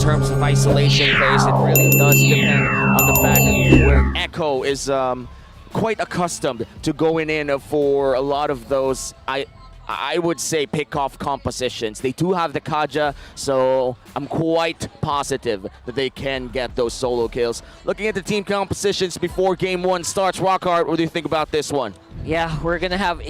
terms of isolation plays, it really does depend on the fact where Echo is quite accustomed to going in for a lot of those, I would say, pick-off compositions. They do have the Kaja, so I'm quite positive that they can get those solo kills. Looking at the team compositions before Game 1 starts, Rockhart, what do you think about this one? Yeah, we're gonna have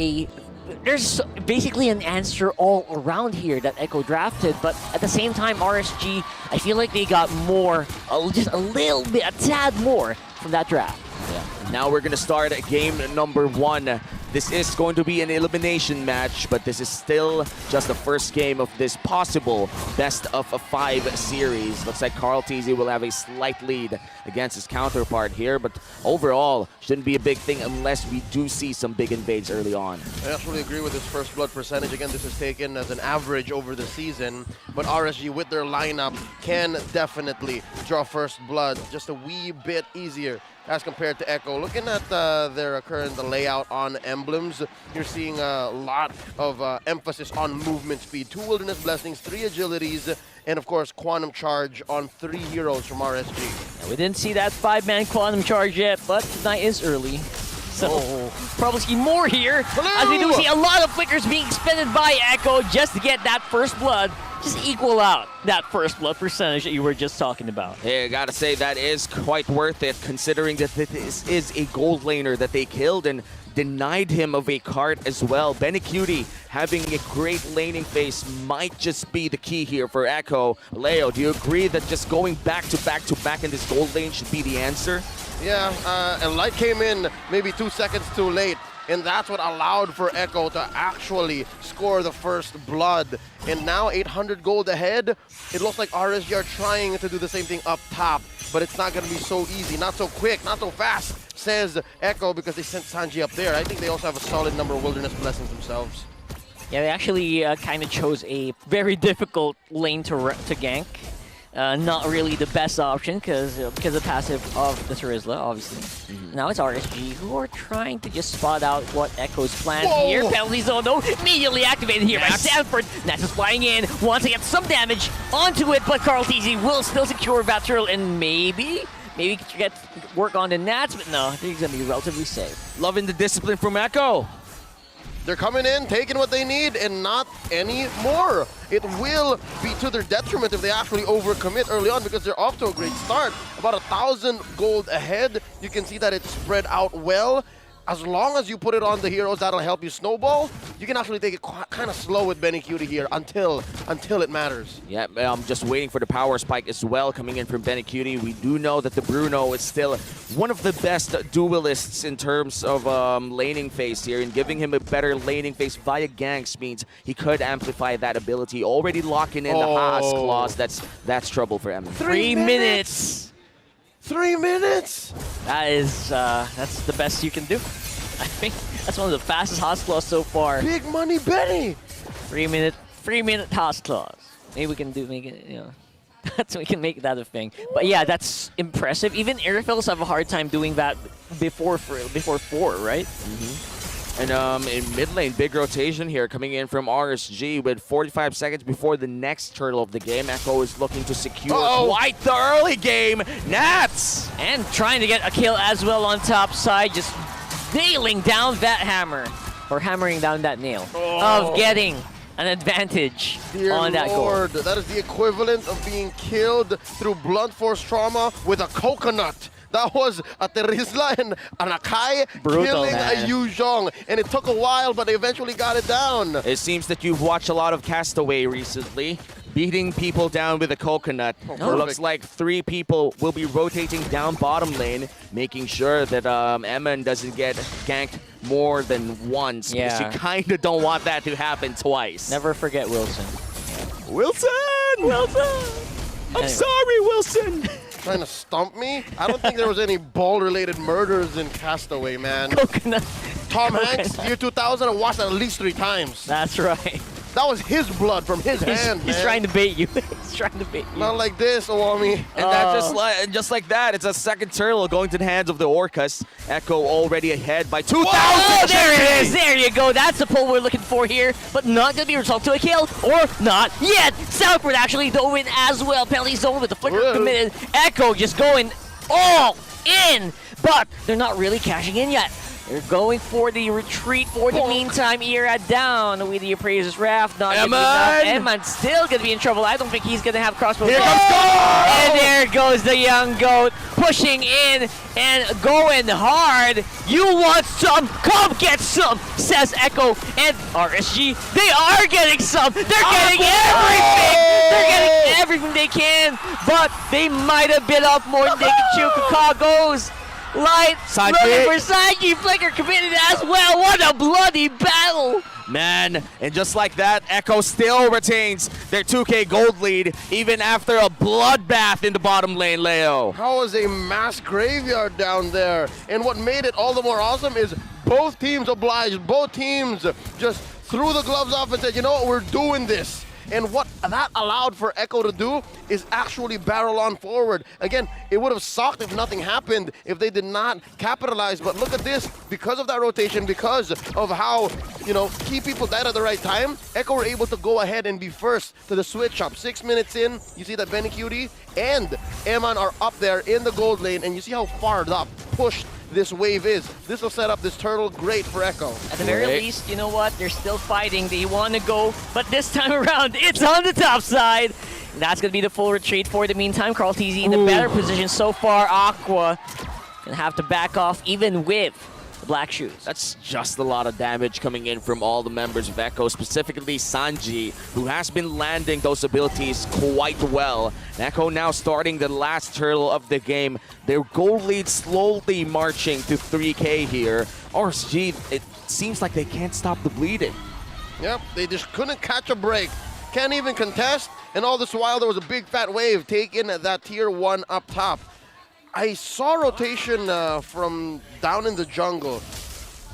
there's basically an answer all around here that Echo drafted, but at the same time, RSG, I feel like they got more, just a little bit, a tad more from that draft. Yeah. Now we're going to start game number 1. This is going to be an elimination match, but this is still just the first game of this possible best of 5 series. Looks like Carl TZ will have a slight lead against his counterpart here, but overall, shouldn't be a big thing unless we do see some big invades early on. I absolutely agree with this first blood percentage. Again, this is taken as an average over the season, but RSG with their lineup can definitely draw first blood just a wee bit easier as compared to Echo. Looking at their current layout on emblems, you're seeing a lot of emphasis on movement speed. 2 Wilderness Blessings, 3 Agilities, and of course Quantum Charge on 3 heroes from RSG. Yeah, we didn't see that 5-man Quantum Charge yet, but tonight is early. So probably see more here, as we do see a lot of flickers being expended by Echo just to get that first blood, just equal out that first blood percentage that you were just talking about. Hey, I gotta say that is quite worth it, considering that this is a gold laner that they killed and denied him of a cart as well. Benecutie having a great laning phase might just be the key here for Echo. Leo, do you agree that just going back to back in this gold lane should be the answer? Yeah, and Light came in maybe 2 seconds too late, and that's what allowed for Echo to actually score the first blood. And now 800 gold ahead. It looks like RSG are trying to do the same thing up top, but it's not going to be so easy, not so quick, not so fast, says Echo, because they sent Sanji up there. I think they also have a solid number of Wilderness Blessings themselves. Yeah, they actually kind of chose a very difficult lane to gank. Not really the best option because of the passive of the Terizla, obviously. Now it's RSG who are trying to just spot out what Echo's plan here. Penalty zone though, immediately activated here by Sanford. Nax is flying in, wants to get some damage onto it, but Carl TZ will still secure Vatril and maybe get work on the Nats, but no, I think he's gonna be relatively safe. Loving the discipline from Echo. They're coming in, taking what they need, and not any more. It will be to their detriment if they actually overcommit early on, because they're off to a great start. About 1,000 gold ahead. You can see that it's spread out well. As long as you put it on the heroes, that'll help you snowball. You can actually take it kind of slow with Benecutie here until it matters. Yeah, I'm just waiting for the power spike as well coming in from Benecutie. We do know that the Bruno is still one of the best duelists in terms of laning phase here, and giving him a better laning phase via ganks means he could amplify that ability. Already locking in the Haas clause. That's trouble for Emma. 3 minutes! 3 minutes? That is, that's the best you can do. I think that's one of the fastest Haas claws so far. Big money Benny! 3 minute Haas claws. Maybe we can make it, you know. We can make that a thing. But yeah, that's impressive. Even Airfels have a hard time doing that before 4, right? And in mid lane, big rotation here coming in from RSG with 45 seconds before the next turtle of the game. Echo is looking to secure quite the early game. Nats! And trying to get a kill as well on top side, just nailing down that hammer, or hammering down that nail, of getting an advantage on that Lord, goal. that is the equivalent of being killed through blunt force trauma with a coconut. That was a Terizla and an Akai killing a Yu Zhong. And it took a while, but they eventually got it down. It seems that you've watched a lot of Castaway recently, beating people down with a coconut. It looks like 3 people will be rotating down bottom lane, making sure that Emin doesn't get ganked more than once. Because you kind of don't want that to happen twice. Never forget Wilson. Wilson! I'm sorry, Wilson! Trying to stump me? I don't think there was any ball-related murders in Castaway, man. Coconut. Tom Hanks, year 2000, I watched that at least 3 times. That's right. That was his blood from his hand, He's man. trying to bait you. He's trying to bait you. Not like this, Owami. And that just like that, it's a second turtle going to the hands of the Orcas. Echo already ahead by 2,000. Oh, there it is. There you go. That's the pull we're looking for here, but not going to be resolved to a kill, or not yet. Southward actually dove in as well. Penalty zone with the flicker Whoa. committed. Echo just going all in, but they're not really cashing in yet. They're going for the retreat for the meantime. Era down with the appraiser's raft. Not gonna be enough. Eman still going to be in trouble. I don't think he's going to have crossbow. Here comes Goat! And there goes the young goat, pushing in and going hard. You want some? Come get some, says Echo. And RSG, they are getting some. They're getting everything. They're getting everything they can, but they might have bit off more than they can chew. Kaka goes light, Sanji. looking for Sanji. Flicker committed as well. What a bloody battle. Man, and just like that, Echo still retains their 2K gold lead, even after a bloodbath in the bottom lane, Leo. How was a mass graveyard down there? And what made it all the more awesome is both teams obliged. Both teams just threw the gloves off and said, you know what, we're doing this. And what that allowed for Echo to do is actually barrel on forward. Again, it would have sucked if nothing happened, if they did not capitalize. But look at this, because of that rotation, because of how, key people died at the right time, Echo were able to go ahead and be first to the switch up. 6 minutes in, you see that Benny Cutie and Eman are up there in the gold lane, and you see how far up pushed this wave is. This will set up this turtle great for Echo. At the very least, you know what? They're still fighting. They want to go, but this time around, it's on the top side. That's going to be the full retreat for the meantime. Carl TZ in the better position so far. Aqua going to have to back off even with the black shoes. That's just a lot of damage coming in from all the members of Echo, specifically Sanji, who has been landing those abilities quite well. And Echo now starting the last turtle of the game. Their goal lead slowly marching to 3K here. RSG, it seems like they can't stop the bleeding. Yep, they just couldn't catch a break. Can't even contest, and all this while there was a big fat wave taking that tier 1 up top. I saw rotation from down in the jungle.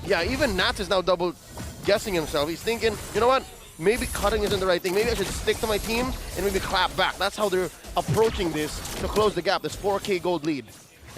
Yeah, even Nats is now double guessing himself. He's thinking, you know what? Maybe cutting isn't the right thing. Maybe I should stick to my team and maybe clap back. That's how they're approaching this to close the gap, this 4K gold lead.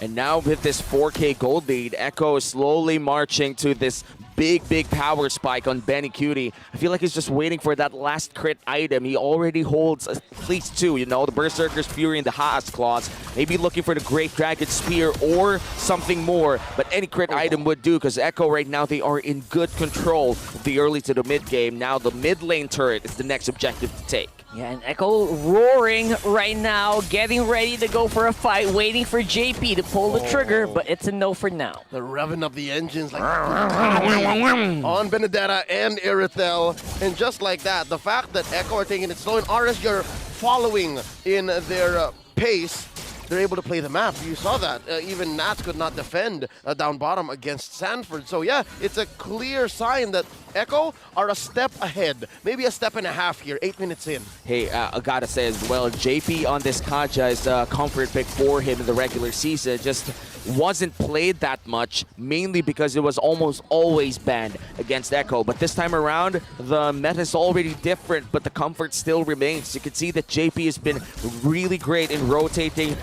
And now with this 4K gold lead, Echo is slowly marching to this big power spike on Benny Cutie. I feel like he's just waiting for that last crit item. He already holds at least 2, the Berserker's Fury and the Haas Claws. Maybe looking for the Great Dragon Spear or something more, but any crit item would do, because Echo right now, they are in good control of the early to the mid game. Now the mid lane turret is the next objective to take. Yeah, and Echo roaring right now, getting ready to go for a fight, waiting for JP to pull the trigger, but it's a no for now. They're revving up the engines like on Benedetta and Irithel. And just like that, the fact that Echo are taking it slow and RSG are following in their pace, they're able to play the map. You saw that. Even Nats could not defend down bottom against Sanford. So yeah, it's a clear sign that Echo are a step ahead. Maybe a step and a half here, 8 minutes in. Hey, I gotta say as well, JP on this Kaja is a comfort pick for him in the regular season. Just wasn't played that much, mainly because it was almost always banned against Echo. But this time around, the meta is already different, but the comfort still remains. You can see that JP has been really great in rotating,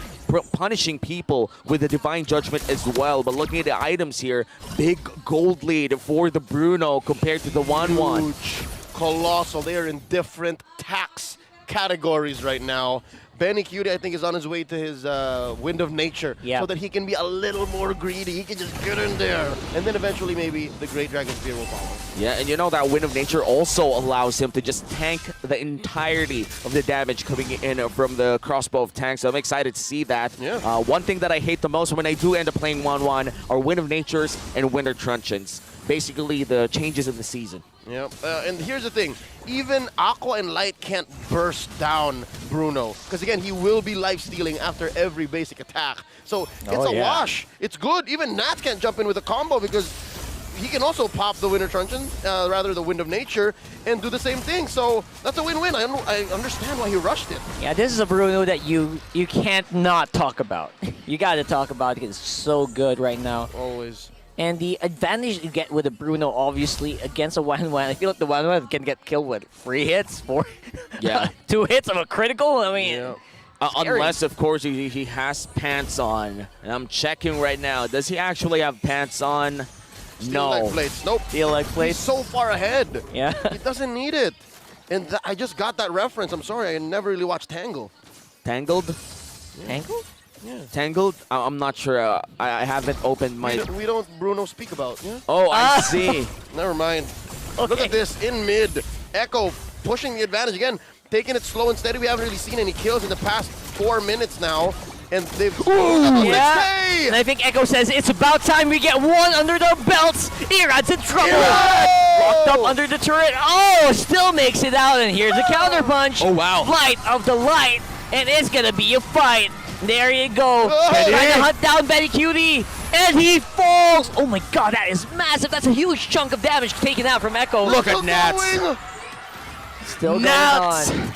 punishing people with the Divine Judgment as well. But looking at the items here, big gold lead for the Bruno compared to the 1-1. Huge, colossal. They are in different tax categories right now. Benny Cutie, I think, is on his way to his Wind of Nature, so that he can be a little more greedy. He can just get in there, and then eventually maybe the Great Dragon Spear will follow. Yeah, and that Wind of Nature also allows him to just tank the entirety of the damage coming in from the crossbow of tanks. So I'm excited to see that. Yeah. One thing that I hate the most when I do end up playing 1-1 are Wind of Natures and Winter Truncheons. Basically, the changes of the season. Yep, and here's the thing. Even Aqua and Light can't burst down Bruno. Because again, he will be life-stealing after every basic attack. So it's a wash. It's good. Even Nats can't jump in with a combo because he can also pop the Winter Truncheon, rather the Wind of Nature, and do the same thing. So that's a win-win. I understand why he rushed it. Yeah, this is a Bruno that you can't not talk about. You got to talk about it because it's so good right now. Always. And the advantage you get with a Bruno, obviously, against a 1-1, I feel like the 1-1 can get killed with 3 hits, 4, Yeah. 2 hits of a critical. I mean, Yeah. scary. Unless, of course, he has pants on. And I'm checking right now. Does he actually have pants on? Steel leg No. plates. Nope. Feel like He's plays. so far ahead. Yeah. He doesn't need it. And I just got that reference. I'm sorry, I never really watched Tangle. Tangled? Angle? Tangled? I'm not sure. I haven't opened my... We don't Bruno speak about. Yeah. Oh, I see. Never mind. Look Okay. at this in mid. Echo pushing the advantage again, taking it slow and steady. We haven't really seen any kills in the past 4 minutes now. And they've... Yeah. And I think Echo says it's about time we get one under the belts. Irad's in trouble. Locked up under the turret. Oh, still makes it out. And here's a counter punch. Oh, wow. Flight of the light. And it's going to be a fight. There you go. Betty. Trying to hunt down Betty Cutie. And he falls. Oh my god, that is massive. That's a huge chunk of damage taken out from Echo. Look at Still Nats. going. Still going Nats. on.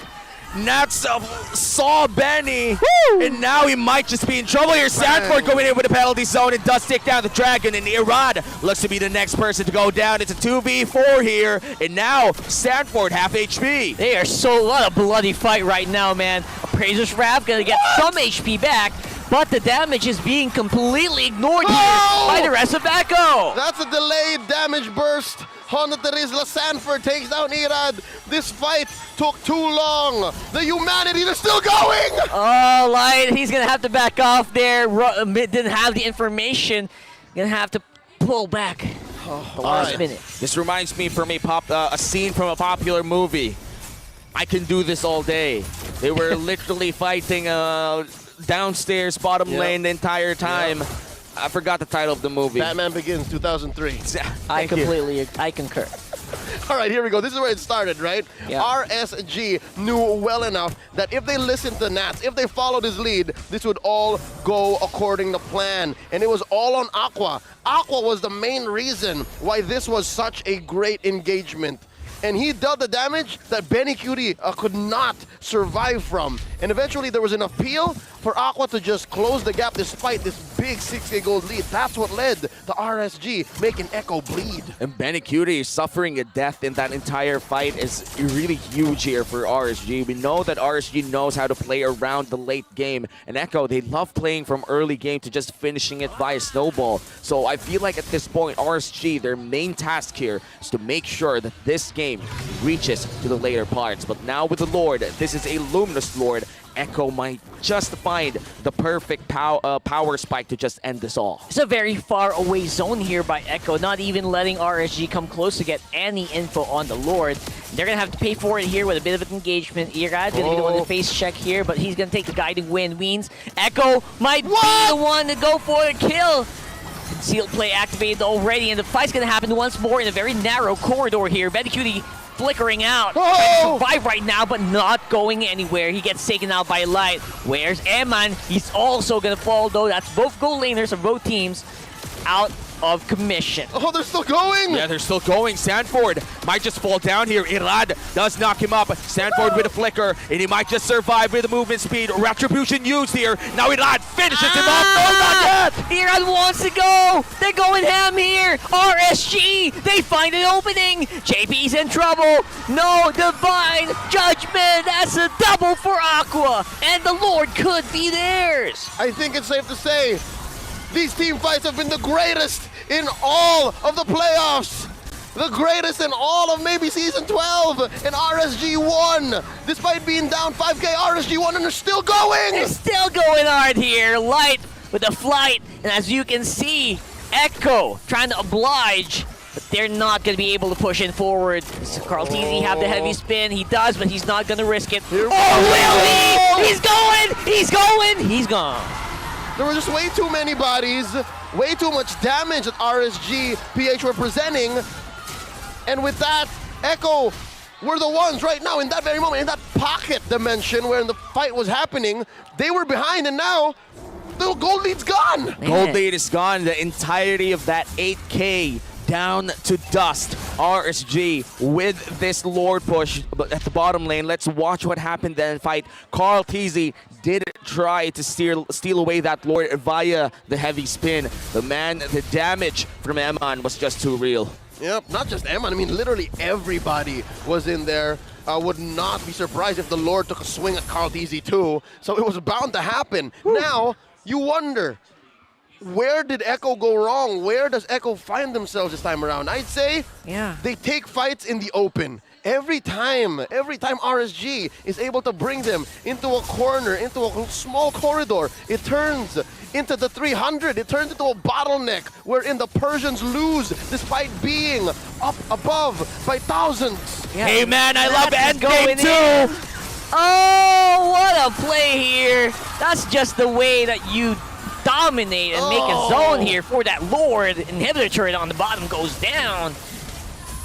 Nats saw Benny, and now he might just be in trouble here. Sanford going in with a penalty zone and does take down the Dragon, and Irad looks to be the next person to go down. It's a 2v4 here, and now Sanford half HP. They are what a bloody fight right now, man. Appraiser's Wrath gonna get some HP back, but the damage is being completely ignored here by the rest of Echo. That's a delayed damage burst. Honda Terizla Sanford takes down Irad. This fight took too long. The humanity, they're still going! Oh, Light, he's gonna have to back off there. Didn't have the information. Gonna have to pull back the last right. minute. This reminds me from a scene from a popular movie. I can do this all day. They were literally fighting downstairs, bottom Yep. lane the entire time. I forgot the title of the movie. Batman Begins 2003. I concur. All right, here we go. This is where it started, right? Yeah. RSG knew well enough that if they listened to Nats, if they followed his lead, this would all go according to plan. And it was all on Aqua. Aqua was the main reason why this was such a great engagement. And he dealt the damage that Benny Cutie could not survive from. And eventually there was an appeal for Aqua to just close the gap despite this big 6K gold lead. That's what led to RSG making Echo bleed. And Benny Cutie suffering a death in that entire fight is really huge here for RSG. We know that RSG knows how to play around the late game. And Echo, they love playing from early game to just finishing it via snowball. So I feel like at this point, RSG, their main task here is to make sure that this game reaches to the later parts. But now with the Lord, this is a Luminous Lord. Echo might just find the perfect power spike to just end this all. It's a very far away zone here by Echo, not even letting RSG come close to get any info on the Lord. They're going to have to pay for it here with a bit of an engagement. Irad going to be the one to face check here, but he's going to take the guiding wind. Weens. Echo might be the one to go for the kill. Concealed play activated already, and the fight's going to happen once more in a very narrow corridor here. Betty Cutie flickering out. Trying to survive right now, but not going anywhere. He gets taken out by Light. Where's Eman? He's also going to fall, though. That's both goal laners of both teams out of commission. Oh, they're still going! Yeah, they're still going. Sanford might just fall down here. Irad does knock him up. Sanford with a flicker, and he might just survive with the movement speed. Retribution used here. Now Irad finishes him off. No, not yet! Irad wants to go. They're going ham here. RSG, they find an opening. JP's in trouble. No, divine judgment. That's a double for Aqua, and the Lord could be theirs. I think it's safe to say these team fights have been the greatest in all of the playoffs. The greatest in all of maybe Season 12. And RSG won. Despite being down 5K, RSG won and they're still going. They're still going hard here. Light with a flight. And as you can see, Echo trying to oblige. But they're not going to be able to push in forward. Does Carl TZ have the heavy spin? He does, but he's not going to risk it. Here we Oh, go. will he? He's going! He's going! He's gone. There were just way too many bodies, way too much damage that RSG PH were presenting. And with that, Echo were the ones right now in that very moment, in that pocket dimension where the fight was happening. They were behind, and now the gold lead's gone. Man. Gold lead is gone. The entirety of that 8K down to dust. RSG with this Lord push but at the bottom lane. Let's watch what happened in that fight. Carl TZ did try to steal away that Lord via the heavy spin. But man, the damage from Eman was just too real. Yep, not just Eman. I mean, literally everybody was in there. I would not be surprised if the Lord took a swing at Carl Teasy too. So it was bound to happen. Woo. Now, you wonder, where did Echo go wrong? Where does Echo find themselves this time around? I'd say they take fights in the open. Every time RSG is able to bring them into a corner, into a small corridor, it turns into the 300. It turns into a bottleneck wherein the Persians lose despite being up above by thousands. Yeah. Hey man, I love endgame too. Oh, what a play here. That's just the way that you dominate and make a zone here for that Lord. Inhibitor turret on the bottom goes down.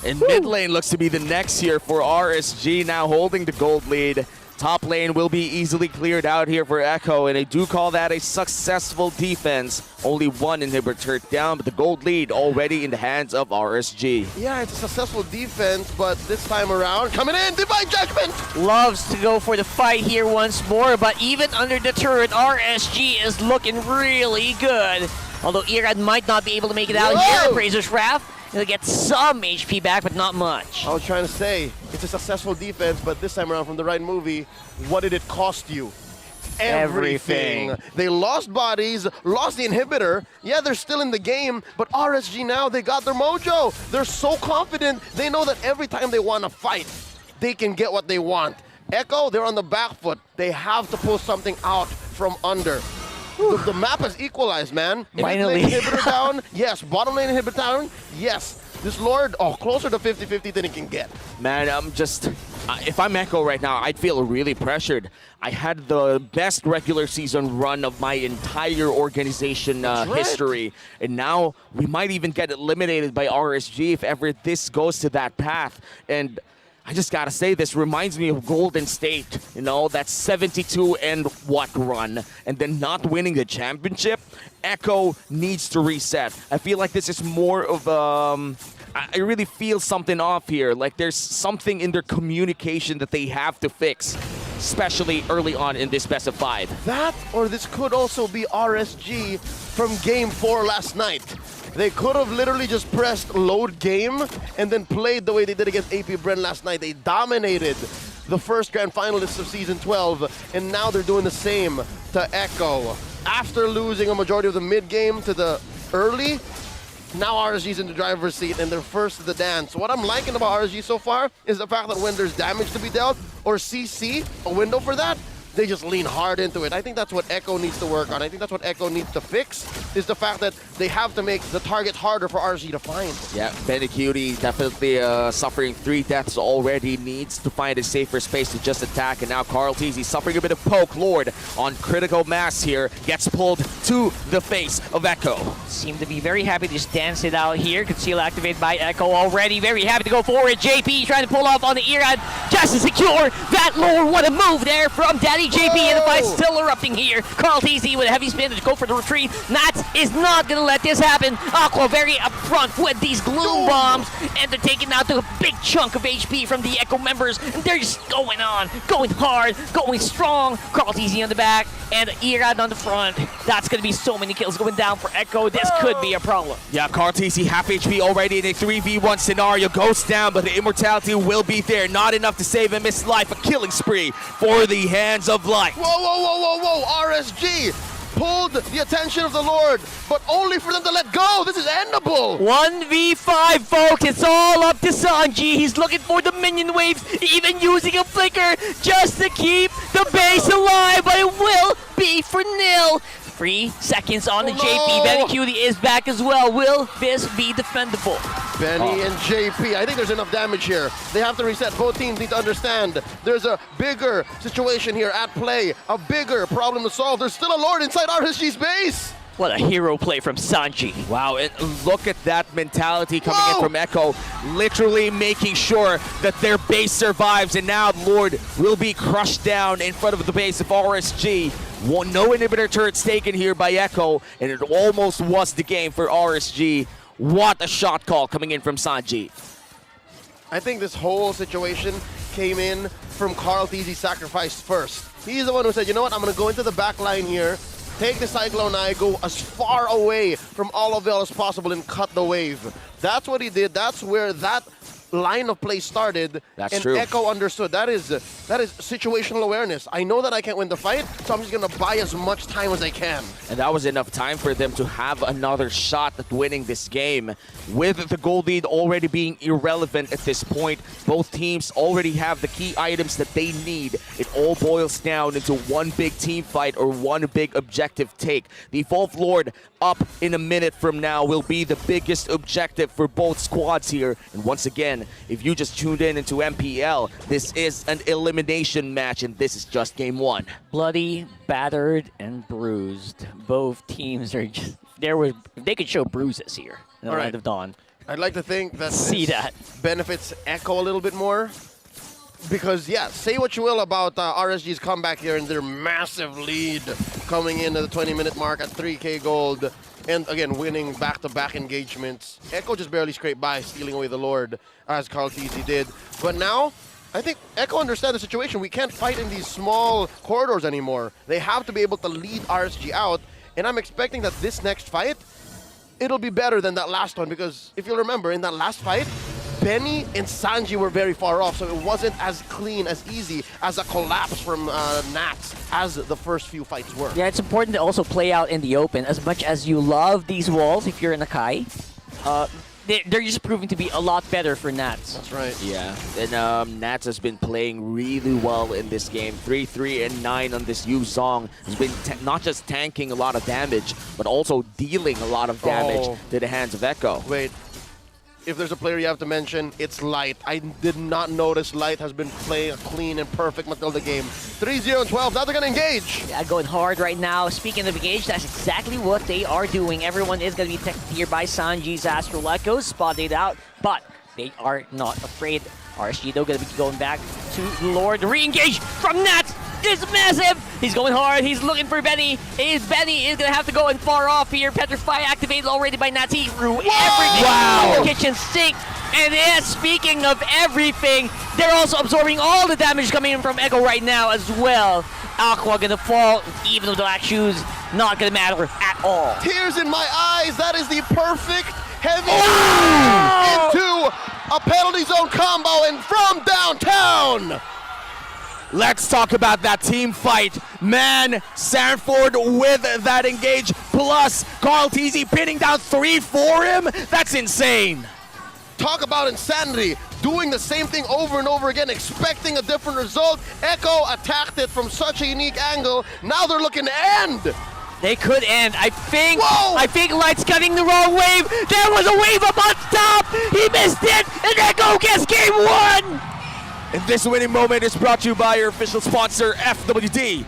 And mid lane looks to be the next here for RSG, now holding the gold lead. Top lane will be easily cleared out here for Echo, and they do call that a successful defense. Only one inhibitor turret down, but the gold lead already in the hands of RSG. Yeah, it's a successful defense, but this time around, coming in, Divine Judgment! Loves to go for the fight here once more, but even under the turret, RSG is looking really good. Although Irad might not be able to make it out here at Razor's Wrath. He'll get some HP back, but not much. I was trying to say, it's a successful defense, but this time around from the right movie, what did it cost you? Everything. They lost bodies, lost the inhibitor. Yeah, they're still in the game, but RSG now, they got their mojo. They're so confident. They know that every time they want to fight, they can get what they want. Echo, they're on the back foot. They have to pull something out from under. The map has equalized, man. Finally. Inhibitor down, yes. Bottom lane inhibitor down, yes. This Lord, closer to 50-50 than he can get. Man, I'm just... if I'm Echo right now, I'd feel really pressured. I had the best regular season run of my entire organization history. And now we might even get eliminated by RSG if ever this goes to that path. And I just gotta say, this reminds me of Golden State, you know, that 72 and what run, and then not winning the championship. Echo needs to reset. I feel like this is more of I really feel something off here. Like there's something in their communication that they have to fix, especially early on in this best of 5. That, or this could also be RSG from Game 4 last night. They could have literally just pressed load game and then played the way they did against APBR last night. They dominated the first grand finalists of Season 12, and now they're doing the same to Echo. After losing a majority of the mid game to the early, now RSG's in the driver's seat and they're first to the dance. What I'm liking about RSG so far is the fact that when there's damage to be dealt, or CC, a window for that, they just lean hard into it. I think that's what Echo needs to work on. I think that's what Echo needs to fix, is the fact that they have to make the targets harder for RSG to find. Yeah, Benecutie definitely suffering 3 deaths already, needs to find a safer space to just attack. And now Carl Teasy suffering a bit of poke. Lord on critical mass here, gets pulled to the face of Echo. Seem to be very happy to just dance it out here. Conceal activated by Echo already. Very happy to go forward. JP trying to pull off on the Irad just to secure that Lord. What a move there from Daddy JP, and the fight's still erupting here. Carl Teasy with a heavy spin to go for the retreat. Nats is not going to let this happen. Aqua very upfront with these gloom bombs, and they're taking out a big chunk of HP from the Echo members, and they're just going on, going hard, going strong. Carl Teasy on the back, and Irad on the front. That's going to be so many kills going down for Echo. This could be a problem. Yeah, Carl Teasy half HP already in a 3v1 scenario. Goes down, but the immortality will be there. Not enough to save him his life. A killing spree for the hands of light. Whoa, whoa, whoa, whoa, whoa. RSG pulled the attention of the Lord, but only for them to let go. This is endable. 1v5, folks. It's all up to Sanji. He's looking for the minion waves, even using a flicker just to keep the base alive, but it will be for nil. 3 seconds on the JP. Benecutie is back as well. Will this be defendable? Benny and JP, I think there's enough damage here. They have to reset. Both teams need to understand there's a bigger situation here at play, a bigger problem to solve. There's still a Lord inside RSG's base. What a hero play from Sanji. Wow, and look at that mentality coming in from Echo, literally making sure that their base survives, and now Lord will be crushed down in front of the base of RSG. No inhibitor turrets taken here by Echo, and it almost was the game for RSG. What a shot call coming in from Sanji. I think this whole situation came in from Carl Teasy's sacrifice first. He's the one who said, you know what, I'm going to go into the back line here, take the Cyclone Eye, go as far away from Olivelle as possible and cut the wave. That's what he did. That's where that line of play started. That's and true. Echo understood. That is situational awareness. I know that I can't win the fight, so I'm just going to buy as much time as I can. And that was enough time for them to have another shot at winning this game. With the goal lead already being irrelevant at this point, both teams already have the key items that they need. It all boils down into one big team fight or one big objective take. The Evolved Lord up in a minute from now will be the biggest objective for both squads here. And once again, if you just tuned in into MPL, this is an elimination match and this is just game one. Bloody, battered, and bruised. Both teams are just they could show bruises here in the All Light right. of Dawn. I'd like to think that See this that. benefits Echo a little bit more. Because, yeah, say what you will about RSG's comeback here and their massive lead coming into the 20-minute mark at 3K gold. And, again, winning back-to-back engagements. Echo just barely scraped by, stealing away the Lord, as Carl Teasy did. But now, I think Echo understands the situation. We can't fight in these small corridors anymore. They have to be able to lead RSG out. And I'm expecting that this next fight, it'll be better than that last one. Because if you'll remember, in that last fight, Benny and Sanji were very far off, so it wasn't as clean, as easy as a collapse from Nats as the first few fights were. Yeah, it's important to also play out in the open. As much as you love these walls, if you're in a Kai, they're just proving to be a lot better for Nats. That's right. Yeah, and Nats has been playing really well in this game. 3, 3, and 9 on this Yu Zong has been not just tanking a lot of damage, but also dealing a lot of damage to the hands of Echo. Wait, if there's a player you have to mention, it's Light. I did not notice Light has been playing a clean and perfect Matilda game. 3-0 and 12, now they're going to engage. Yeah, going hard right now. Speaking of engage, that's exactly what they are doing. Everyone is going to be protected here by Sanji's Astral Echoes, spotted out, but they are not afraid. RSG, though, going to be going back to Lord. Re-engage from Nats is massive. He's going hard. He's looking for Benny. Benny is going to have to go and far off here. Petrify activated already by Nats. He threw everything in the kitchen sink. And yes, speaking of everything, they're also absorbing all the damage coming in from Echo right now as well. Aqua going to fall, even though the black shoes not going to matter at all. Tears in my eyes. That is the perfect heavy into a penalty zone combo and from downtown. Let's talk about that team fight. Man, Sanford with that engage, plus Carl Teasy pinning down 3 for him. That's insane. Talk about insanity. Doing the same thing over and over again, expecting a different result. Echo attacked it from such a unique angle. Now they're looking to end. They could end. I think Whoa! Light's cutting the wrong wave. There was a wave up on top. He missed it, and Echo gets game 1. And this winning moment is brought to you by your official sponsor, FWD.